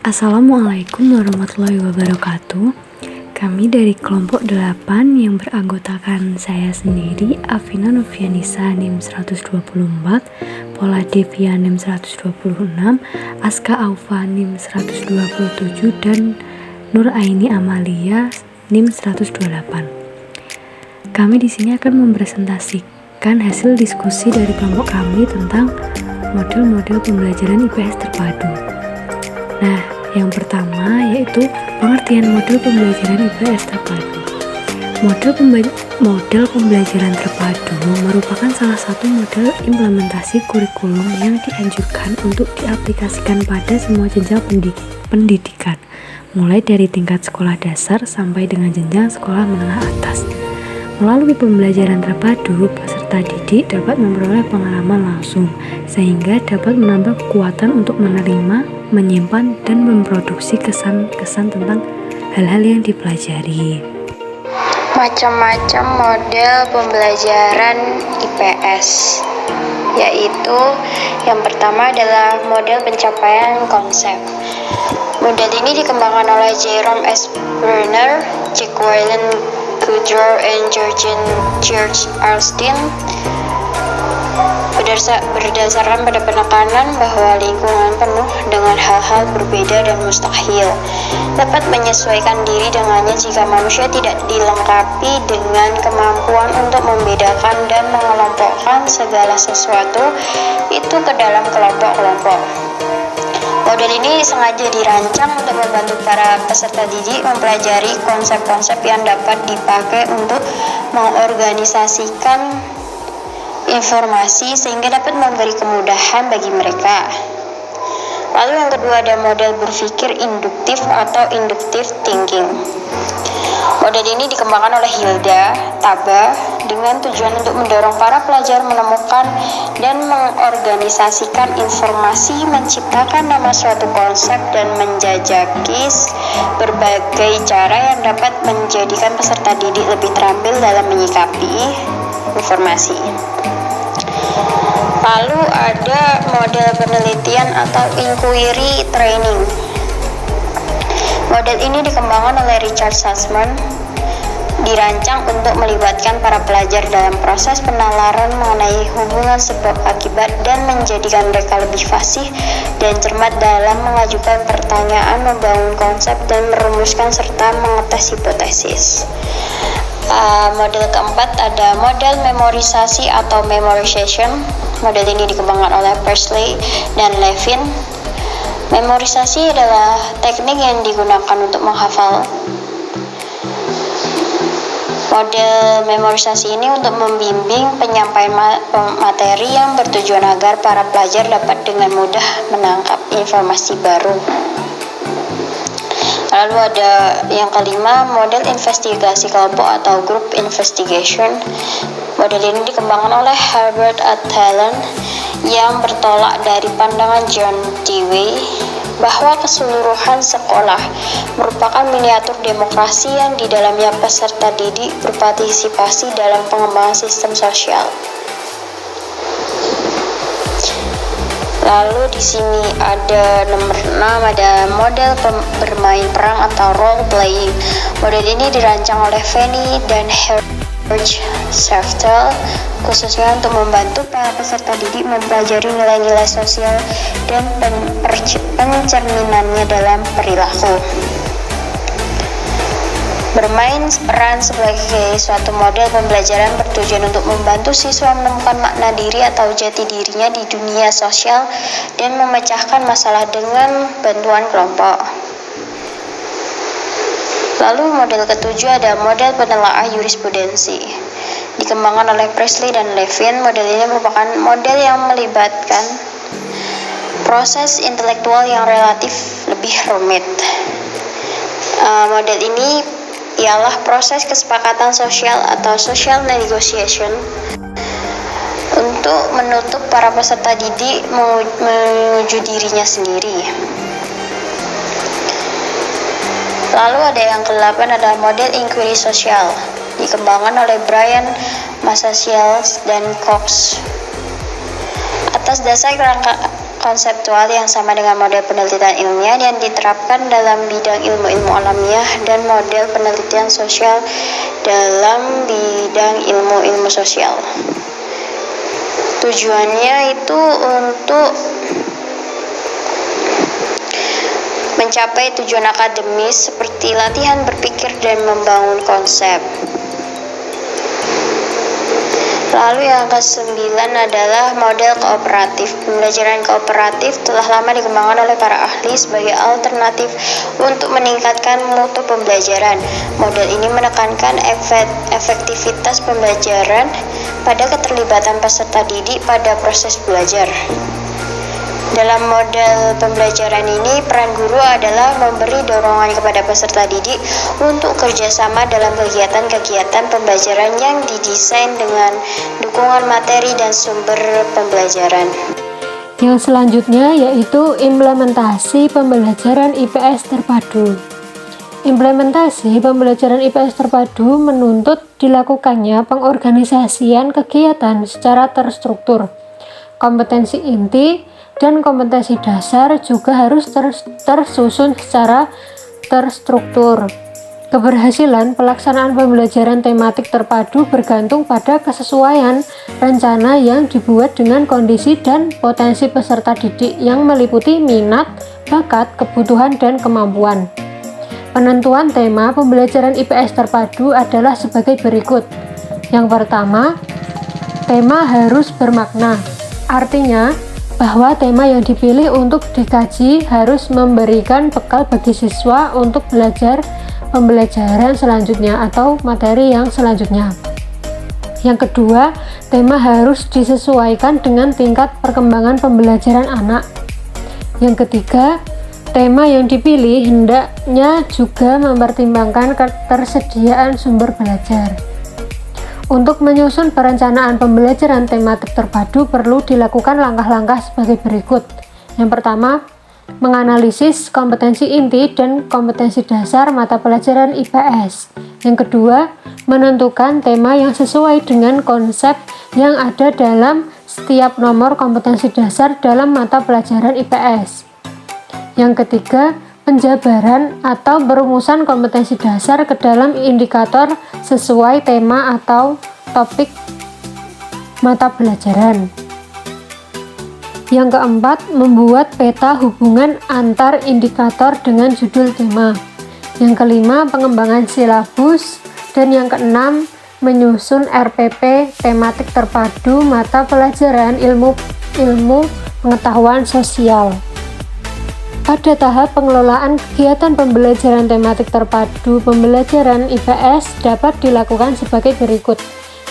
Assalamualaikum warahmatullahi wabarakatuh. Kami dari kelompok 8 yang beranggotakan saya sendiri, Afina Novianisa NIM 124, Pola Devia NIM 126, Aska Aufa NIM 127, dan Nur Aini Amalia NIM 128. Kami di sini akan mempresentasikan hasil diskusi dari kelompok kami tentang model-model pembelajaran IPS terpadu. Nah, yang pertama yaitu pengertian model pembelajaran IPS terpadu. Model pembelajaran terpadu merupakan salah satu model implementasi kurikulum yang dianjurkan untuk diaplikasikan pada semua jenjang pendidikan, mulai dari tingkat sekolah dasar sampai dengan jenjang sekolah menengah atas. Melalui pembelajaran terpadu, peserta didik dapat memperoleh pengalaman langsung, sehingga dapat menambah kekuatan untuk menerima, menyimpan, dan memproduksi kesan-kesan tentang hal-hal yang dipelajari. Macam-macam model pembelajaran IPS, yaitu yang pertama adalah model pencapaian konsep. Model ini dikembangkan oleh Jerome S. Bruner, Jack Wayland Goodrow, and George Arlstein. Berdasarkan pada penekanan bahwa lingkungan penuh dengan hal-hal berbeda dan mustahil dapat menyesuaikan diri dengannya jika manusia tidak dilengkapi dengan kemampuan untuk membedakan dan mengelompokkan segala sesuatu itu ke dalam kelompok-kelompok. Model ini sengaja dirancang untuk membantu para peserta didik mempelajari konsep-konsep yang dapat dipakai untuk mengorganisasikan informasi sehingga dapat memberi kemudahan bagi mereka. Lalu yang kedua ada model berpikir induktif atau inductive thinking. Model ini dikembangkan oleh Hilda Taba dengan tujuan untuk mendorong para pelajar menemukan dan mengorganisasikan informasi, menciptakan nama suatu konsep, dan menjajaki berbagai cara yang dapat menjadikan peserta didik lebih terampil dalam menyikapi informasi. Lalu ada model penelitian atau inquiry training. Model ini dikembangkan oleh Richard Sussman, dirancang untuk melibatkan para pelajar dalam proses penalaran mengenai hubungan sebab akibat dan menjadikan mereka lebih fasih dan cermat dalam mengajukan pertanyaan, membangun konsep, dan merumuskan serta mengetes hipotesis. Model keempat ada model memorisasi atau memorization. Model ini dikembangkan oleh Presley dan Levin. Memorisasi adalah teknik yang digunakan untuk menghafal. Model memorisasi ini untuk membimbing penyampaian materi yang bertujuan agar para pelajar dapat dengan mudah menangkap informasi baru. Lalu ada yang kelima, model investigasi kelompok atau group investigation. Model ini dikembangkan oleh Herbert A. Talon yang bertolak dari pandangan John Dewey bahwa keseluruhan sekolah merupakan miniatur demokrasi yang di dalamnya peserta didik berpartisipasi dalam pengembangan sistem sosial. Lalu di sini ada nomor 6, ada model bermain perang atau role playing. Model ini dirancang oleh Fanny dan George Shaftel khususnya untuk membantu para peserta didik mempelajari nilai-nilai sosial dan pencerminannya dalam perilaku. Bermain peran sebagai suatu model pembelajaran bertujuan untuk membantu siswa menemukan makna diri atau jati dirinya di dunia sosial dan memecahkan masalah dengan bantuan kelompok. Lalu model ketujuh ada model penelaah jurisprudensi. Dikembangkan oleh Presley dan Levin. Model ini merupakan model yang melibatkan proses intelektual yang relatif lebih rumit. Model ini ialah proses kesepakatan sosial atau social negotiation untuk menutup para peserta didik menuju dirinya sendiri. Lalu ada yang ke-8 ada model inquiry sosial. Dikembangkan oleh Brian Massachiels dan Cox. Atas dasar konseptual yang sama dengan model penelitian ilmiah yang diterapkan dalam bidang ilmu-ilmu alamiah dan model penelitian sosial dalam bidang ilmu-ilmu sosial. Tujuannya itu untuk mencapai tujuan akademis seperti latihan berpikir dan membangun konsep. Lalu yang ke-9 adalah model kooperatif. Pembelajaran kooperatif telah lama dikembangkan oleh para ahli sebagai alternatif untuk meningkatkan mutu pembelajaran. Model ini menekankan efektivitas pembelajaran pada keterlibatan peserta didik pada proses belajar. Dalam model pembelajaran ini, peran guru adalah memberi dorongan kepada peserta didik untuk kerjasama dalam kegiatan-kegiatan pembelajaran yang didesain dengan dukungan materi dan sumber pembelajaran. Yang selanjutnya yaitu implementasi pembelajaran IPS terpadu. Implementasi pembelajaran IPS terpadu menuntut dilakukannya pengorganisasian kegiatan secara terstruktur. Kompetensi inti dan kompetensi dasar juga harus tersusun secara terstruktur. Keberhasilan pelaksanaan pembelajaran tematik terpadu bergantung pada kesesuaian rencana yang dibuat dengan kondisi dan potensi peserta didik yang meliputi minat, bakat, kebutuhan, dan kemampuan. Penentuan tema pembelajaran IPS terpadu adalah sebagai berikut. Yang pertama, tema harus bermakna. Artinya, bahwa tema yang dipilih untuk dikaji harus memberikan bekal bagi siswa untuk belajar pembelajaran selanjutnya atau materi yang selanjutnya. Yang kedua, tema harus disesuaikan dengan tingkat perkembangan pembelajaran anak. Yang ketiga, tema yang dipilih hendaknya juga mempertimbangkan ketersediaan sumber belajar. Untuk menyusun perencanaan pembelajaran tematik terpadu perlu dilakukan langkah-langkah sebagai berikut. Yang pertama, menganalisis kompetensi inti dan kompetensi dasar mata pelajaran IPS. Yang kedua, menentukan tema yang sesuai dengan konsep yang ada dalam setiap nomor kompetensi dasar dalam mata pelajaran IPS. Yang ketiga, penjabaran atau perumusan kompetensi dasar ke dalam indikator sesuai tema atau topik mata pelajaran. Yang keempat, membuat peta hubungan antar indikator dengan judul tema. Yang kelima, pengembangan silabus. Dan yang keenam, menyusun RPP tematik terpadu mata pelajaran ilmu pengetahuan sosial. Pada tahap pengelolaan kegiatan pembelajaran tematik terpadu pembelajaran IPS dapat dilakukan sebagai berikut.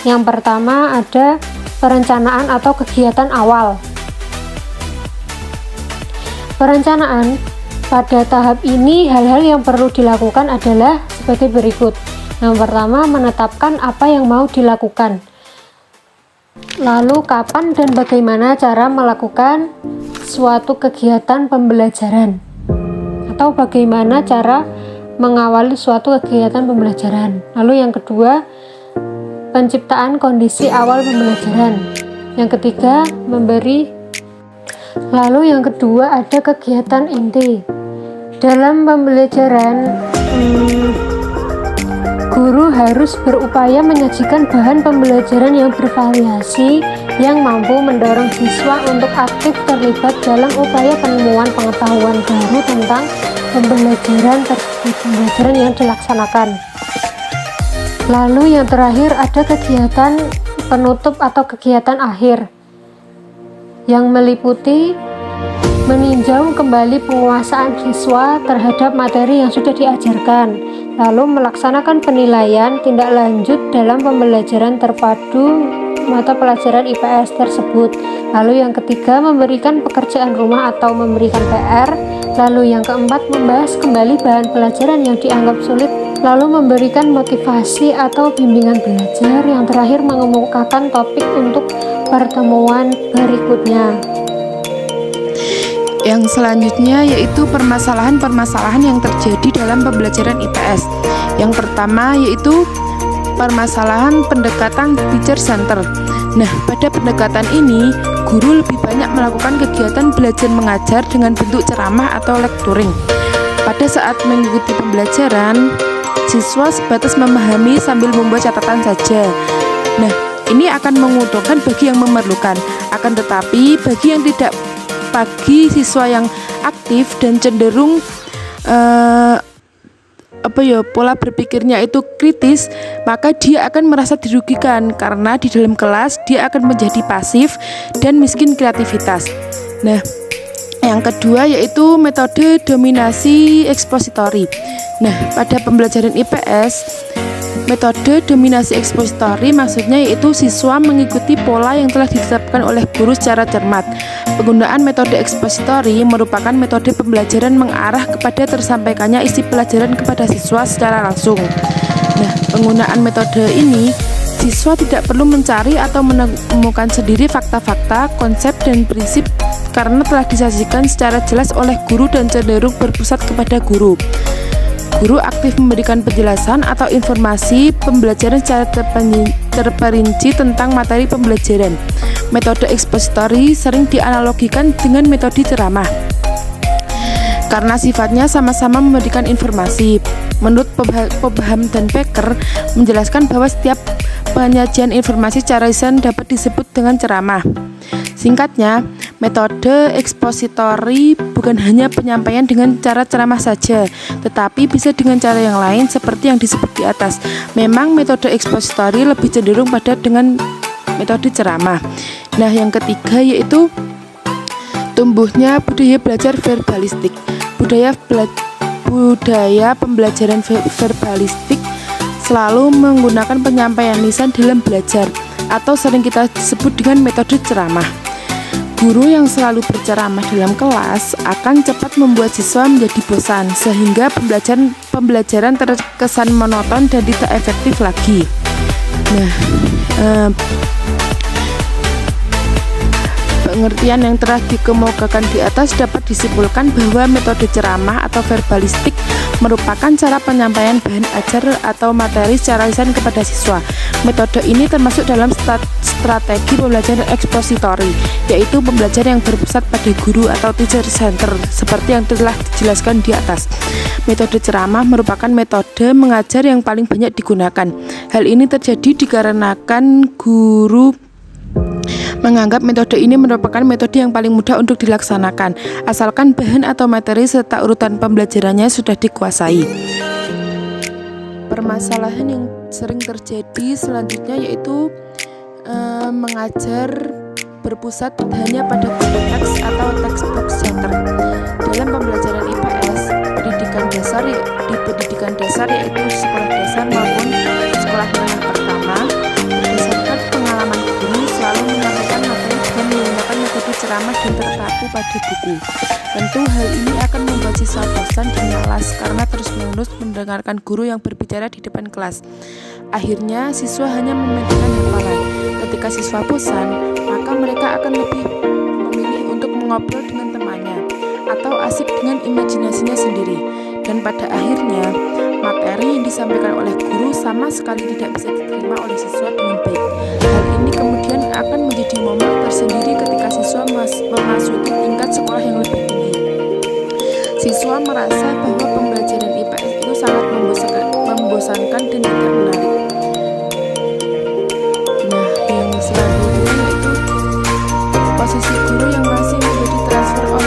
Yang pertama ada perencanaan atau kegiatan awal. Perencanaan pada tahap ini hal-hal yang perlu dilakukan adalah sebagai berikut. Yang pertama, menetapkan apa yang mau dilakukan. Lalu kapan dan bagaimana cara melakukan suatu kegiatan pembelajaran, atau bagaimana cara mengawali suatu kegiatan pembelajaran. Lalu yang kedua, penciptaan kondisi awal pembelajaran. Yang ketiga, lalu yang kedua ada kegiatan inti. Dalam pembelajaran, guru harus berupaya menyajikan bahan pembelajaran yang bervariasi yang mampu mendorong siswa untuk aktif terlibat dalam upaya penemuan pengetahuan baru tentang pembelajaran yang dilaksanakan. Lalu yang terakhir ada kegiatan penutup atau kegiatan akhir yang meliputi meninjau kembali penguasaan siswa terhadap materi yang sudah diajarkan, lalu melaksanakan penilaian tindak lanjut dalam pembelajaran terpadu mata pelajaran IPS tersebut. Lalu yang ketiga, memberikan pekerjaan rumah atau memberikan PR. Lalu yang keempat, membahas kembali bahan pelajaran yang dianggap sulit, lalu memberikan motivasi atau bimbingan belajar. Yang terakhir, mengemukakan topik untuk pertemuan berikutnya. Yang selanjutnya yaitu permasalahan-permasalahan yang terjadi dalam pembelajaran IPS. Yang pertama yaitu permasalahan pendekatan teacher center. Nah, pada pendekatan ini guru lebih banyak melakukan kegiatan belajar mengajar dengan bentuk ceramah atau lecturing. Pada saat mengikuti pembelajaran, siswa sebatas memahami sambil membuat catatan saja. Nah, ini akan menguntungkan bagi yang memerlukan. Akan tetapi bagi siswa yang aktif dan cenderung pola berpikirnya itu kritis, maka dia akan merasa dirugikan karena di dalam kelas dia akan menjadi pasif dan miskin kreativitas. Nah, yang kedua yaitu metode dominasi ekspositori. Nah, pada pembelajaran IPS, metode dominasi ekspositori maksudnya yaitu siswa mengikuti pola yang telah ditetapkan oleh guru secara cermat. Penggunaan metode ekspositori merupakan metode pembelajaran mengarah kepada tersampaikannya isi pelajaran kepada siswa secara langsung. Nah, penggunaan metode ini, siswa tidak perlu mencari atau menemukan sendiri fakta-fakta, konsep, dan prinsip karena telah disajikan secara jelas oleh guru dan cenderung berpusat kepada guru. Guru aktif memberikan penjelasan atau informasi pembelajaran secara terperinci tentang materi pembelajaran. Metode ekspositori sering dianalogikan dengan metode ceramah karena sifatnya sama-sama memberikan informasi. Menurut Cobham dan Becker menjelaskan bahwa setiap penyajian informasi secara lisan dapat disebut dengan ceramah. Singkatnya, metode ekspositori bukan hanya penyampaian dengan cara ceramah saja, tetapi bisa dengan cara yang lain seperti yang disebut di atas. Memang metode ekspositori lebih cenderung pada dengan metode ceramah. Nah, yang ketiga yaitu tumbuhnya budaya belajar verbalistik. Budaya pembelajaran verbalistik selalu menggunakan penyampaian lisan dalam belajar atau sering kita sebut dengan metode ceramah. Guru yang selalu berceramah dalam kelas akan cepat membuat siswa menjadi bosan sehingga pembelajaran terkesan monoton dan tidak efektif lagi. Nah, pengertian yang telah dikemukakan di atas dapat disimpulkan bahwa metode ceramah atau verbalistik merupakan cara penyampaian bahan ajar atau materi secara lisan kepada siswa. Metode ini termasuk dalam strategi pembelajaran ekspositori, yaitu pembelajaran yang berpusat pada guru atau teacher center, seperti yang telah dijelaskan di atas. Metode ceramah merupakan metode mengajar yang paling banyak digunakan. Hal ini terjadi dikarenakan guru menganggap metode ini merupakan metode yang paling mudah untuk dilaksanakan, asalkan bahan atau materi serta urutan pembelajarannya sudah dikuasai. Permasalahan yang sering terjadi selanjutnya yaitu mengajar berpusat hanya pada teks atau textbook center. Dalam pembelajaran IPS, di pendidikan dasar yaitu sekolah dasar maupun sekolah menengah pertama, berdasarkan pengalaman guru selalu menyampaikan materi dengan menggunakan metode ceramah dan terpaku pada buku. Tentu hal ini akan membuat siswa bosan dan malas karena terus-menerus mendengarkan guru yang berbicara di depan kelas. Akhirnya siswa hanya mementingkan hafalan. Ketika siswa bosan, maka mereka akan lebih memilih untuk mengobrol dengan temannya atau asik dengan imajinasinya sendiri. Dan pada akhirnya, materi yang disampaikan oleh guru sama sekali tidak bisa diterima oleh siswa dengan baik. Hal ini kemudian akan menjadi momok tersendiri ketika siswa memasuki tingkat sekolah yang lebih tinggi. Siswa merasa bahwa pembelajaran IPS itu sangat membosankan dan tidak menarik. Nah, yang selanjutnya yaitu posisi guru yang masih menjadi transfer of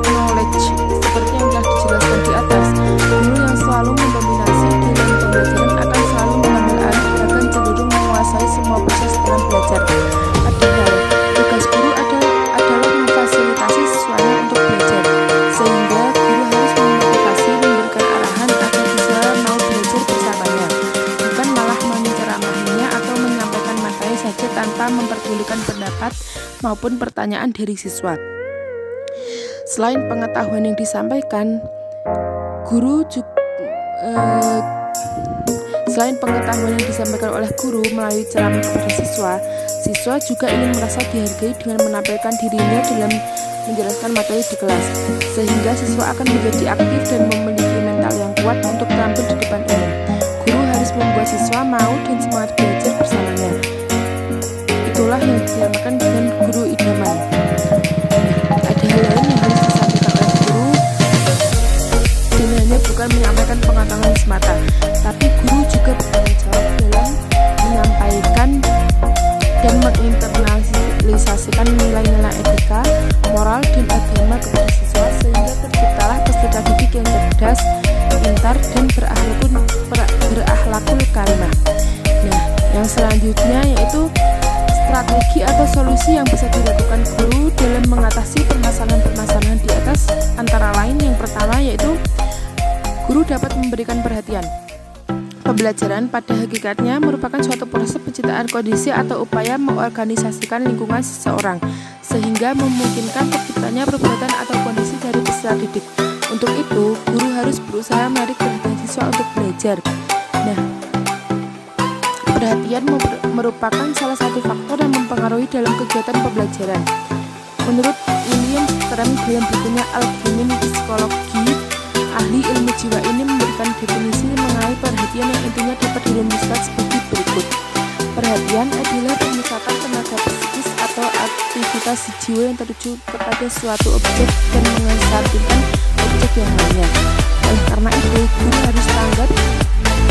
knowledge, seperti yang telah dijelaskan di atas. Guru yang selalu mendominasi dalam pembelajaran akan selalu mengambil alih bahkan cenderung menguasai semua proses dalam belajar. Padahal tugas guru adalah memfasilitasi siswanya untuk belajar, sehingga guru harus memotivasi, memberikan arahan agar siswa mau belajar bersamanya, bukan malah menceramahinya atau menyampaikan materi saja tanpa memperdulikan pendapat maupun pertanyaan dari siswa. Selain pengetahuan yang disampaikan, selain pengetahuan yang disampaikan oleh guru melalui ceramah kepada siswa, siswa juga ingin merasa dihargai dengan menampilkan dirinya dalam menjelaskan materi di kelas, sehingga siswa akan menjadi aktif dan memiliki mental yang kuat untuk tampil di depan umum. Guru harus membuat siswa mau dan semangat belajar bersamanya. Itulah yang dinamakan dengan guru bukan menyampaikan pengetahuan semata, tapi guru juga bertanggung jawab dalam menyampaikan dan menginternalisasikan nilai-nilai etika, moral, dan agama kepada siswa, sehingga terciptalah peserta didik yang cerdas, pintar, dan berakhlakul karimah. Nah, yang selanjutnya yaitu strategi atau solusi yang bisa dilakukan guru dalam mengatasi permasalahan-permasalahan di atas, antara lain yang pertama yaitu guru dapat memberikan perhatian. Pembelajaran pada hakikatnya merupakan suatu proses penciptaan kondisi atau upaya mengorganisasikan lingkungan seseorang sehingga memungkinkan terciptanya perbuatan atau kondisi dari peserta didik. Untuk itu, guru harus berusaha menarik perhatian siswa untuk belajar. Nah, perhatian merupakan salah satu faktor yang mempengaruhi dalam kegiatan pembelajaran. Menurut William Stram dalam bukunya Algemene Psikologi, ahli ilmu jiwa ini memberikan definisi mengenai perhatian yang intinya dapat dirumuskan sebagai berikut. Perhatian adalah pemusatan tenaga psikis atau aktivitas jiwa yang tertuju kepada suatu objek dan mengesampingkan objek yang lainnya. Oleh karena itu, guru harus tanggap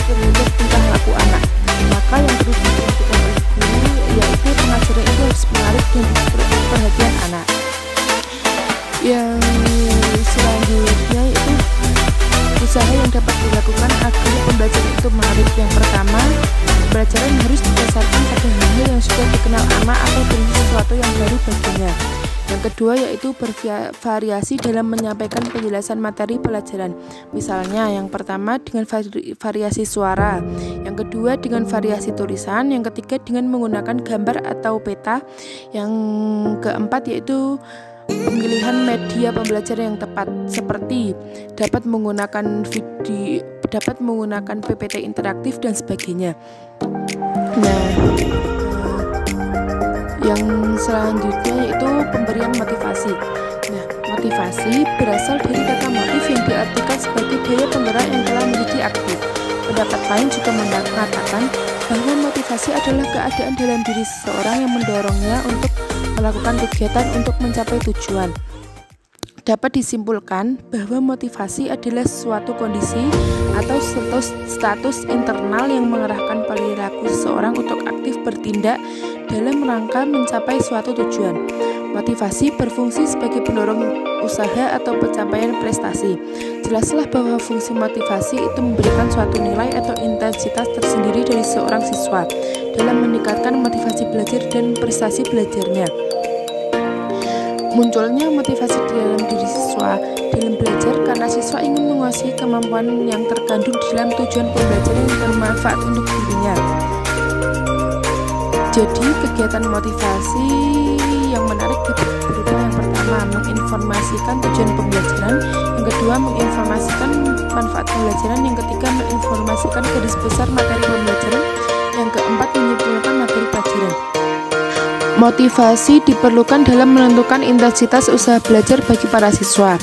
terhadap tingkah laku anak. Maka yang perlu diperhatikan oleh guru yaitu pengajaran itu harus menarik dan perhatian anak. Yang selanjutnya yaitu usaha yang dapat dilakukan agar pembelajaran itu menarik. Yang pertama, pembelajaran harus didasarkan pada hal-hal yang sudah dikenal anak atau dari sesuatu yang baru baginya. Yang kedua yaitu bervariasi dalam menyampaikan penjelasan materi pelajaran. Misalnya yang pertama dengan variasi suara, yang kedua dengan variasi tulisan, yang ketiga dengan menggunakan gambar atau peta, yang keempat yaitu pemilihan media pembelajaran yang tepat seperti dapat menggunakan PPT interaktif dan sebagainya. Nah, yang selanjutnya yaitu pemberian motivasi. Nah, motivasi berasal dari kata motif yang diartikan sebagai daya penggerak yang telah menjadi aktif. Pendapat lain juga mengatakan bahwa motivasi adalah keadaan dalam diri seseorang yang mendorongnya untuk melakukan kegiatan untuk mencapai tujuan. Dapat disimpulkan bahwa motivasi adalah suatu kondisi atau status internal yang mengarahkan perilaku seseorang untuk aktif bertindak dalam rangka mencapai suatu tujuan. Motivasi berfungsi sebagai pendorong usaha atau pencapaian prestasi. Jelaslah bahwa fungsi motivasi itu memberikan suatu nilai atau intensitas tersendiri dari seorang siswa dalam meningkatkan motivasi belajar dan prestasi belajarnya. Munculnya motivasi di dalam diri siswa dalam belajar karena siswa ingin menguasai kemampuan yang terkandung di dalam tujuan pembelajaran yang bermanfaat untuk dirinya. Jadi kegiatan motivasi yang menarik berupa yang pertama menginformasikan tujuan pembelajaran, yang kedua menginformasikan manfaat pembelajaran, yang ketiga menginformasikan garis besar materi pembelajaran, yang keempat menyimpulkan materi pelajaran. Motivasi diperlukan dalam menentukan intensitas usaha belajar bagi para siswa.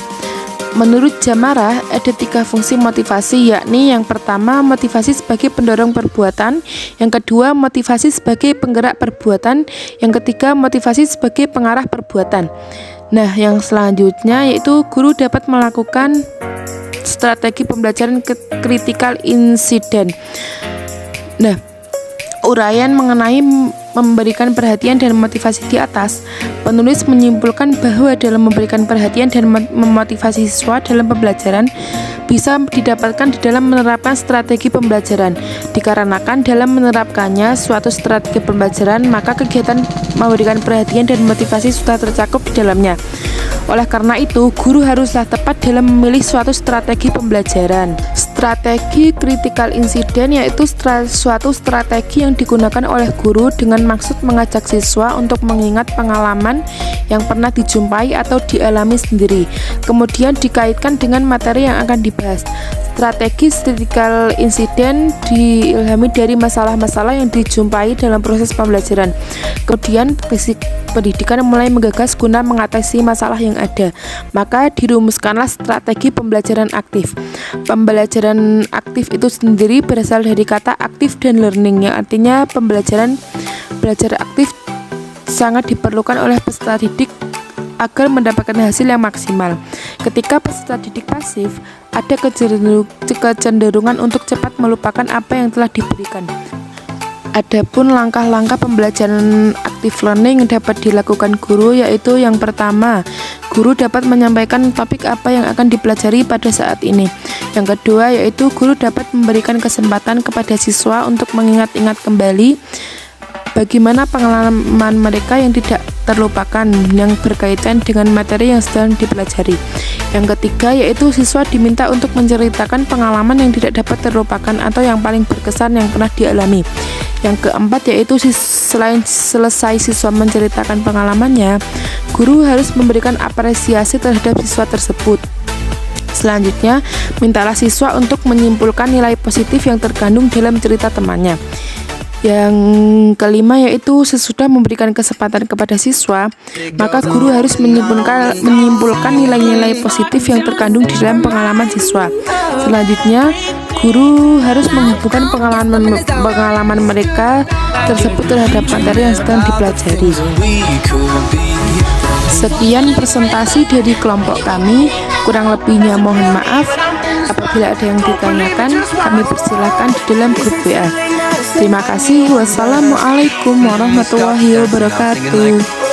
Menurut Jamarah, ada 3 fungsi motivasi, yakni yang pertama motivasi sebagai pendorong perbuatan, yang kedua motivasi sebagai penggerak perbuatan, yang ketiga motivasi sebagai pengarah perbuatan. Nah, yang selanjutnya yaitu guru dapat melakukan strategi pembelajaran critical incident. Nah, uraian mengenai memberikan perhatian dan motivasi di atas, penulis menyimpulkan bahwa dalam memberikan perhatian dan memotivasi siswa dalam pembelajaran bisa didapatkan di dalam menerapkan strategi pembelajaran. Dikarenakan dalam menerapkannya suatu strategi pembelajaran, maka kegiatan memberikan perhatian dan motivasi sudah tercakup di dalamnya. Oleh karena itu, guru haruslah tepat dalam memilih suatu strategi pembelajaran. Strategi critical incident yaitu suatu strategi yang digunakan oleh guru dengan maksud mengajak siswa untuk mengingat pengalaman yang pernah dijumpai atau dialami sendiri, kemudian dikaitkan dengan materi yang akan dibahas. Strategi critical incident diilhami dari masalah-masalah yang dijumpai dalam proses pembelajaran. Kemudian pendidikan mulai menggagas guna mengatasi masalah yang ada. Maka dirumuskanlah strategi pembelajaran aktif. Pembelajaran aktif itu sendiri berasal dari kata aktif dan learning, yang artinya belajar aktif sangat diperlukan oleh peserta didik agar mendapatkan hasil yang maksimal. Ketika peserta didik pasif, ada kecenderungan untuk cepat melupakan apa yang telah diberikan. Adapun langkah-langkah pembelajaran active learning yang dapat dilakukan guru, yaitu yang pertama, guru dapat menyampaikan topik apa yang akan dipelajari pada saat ini. Yang kedua, yaitu guru dapat memberikan kesempatan kepada siswa untuk mengingat-ingat kembali bagaimana pengalaman mereka yang tidak terlupakan yang berkaitan dengan materi yang sedang dipelajari. Yang ketiga, yaitu siswa diminta untuk menceritakan pengalaman yang tidak dapat terlupakan atau yang paling berkesan yang pernah dialami. Yang keempat, yaitu selain selesai siswa menceritakan pengalamannya, guru harus memberikan apresiasi terhadap siswa tersebut. Selanjutnya, mintalah siswa untuk menyimpulkan nilai positif yang terkandung dalam cerita temannya. Yang kelima, yaitu sesudah memberikan kesempatan kepada siswa, maka guru harus menyimpulkan nilai-nilai positif yang terkandung di dalam pengalaman siswa. Selanjutnya, guru harus menghubungkan pengalaman mereka tersebut terhadap materi yang sedang dipelajari. Sekian presentasi dari kelompok kami, kurang lebihnya mohon maaf. Apabila ada yang ditanyakan, kami persilahkan di dalam grup WA. Terima kasih. Wassalamualaikum warahmatullahi wabarakatuh.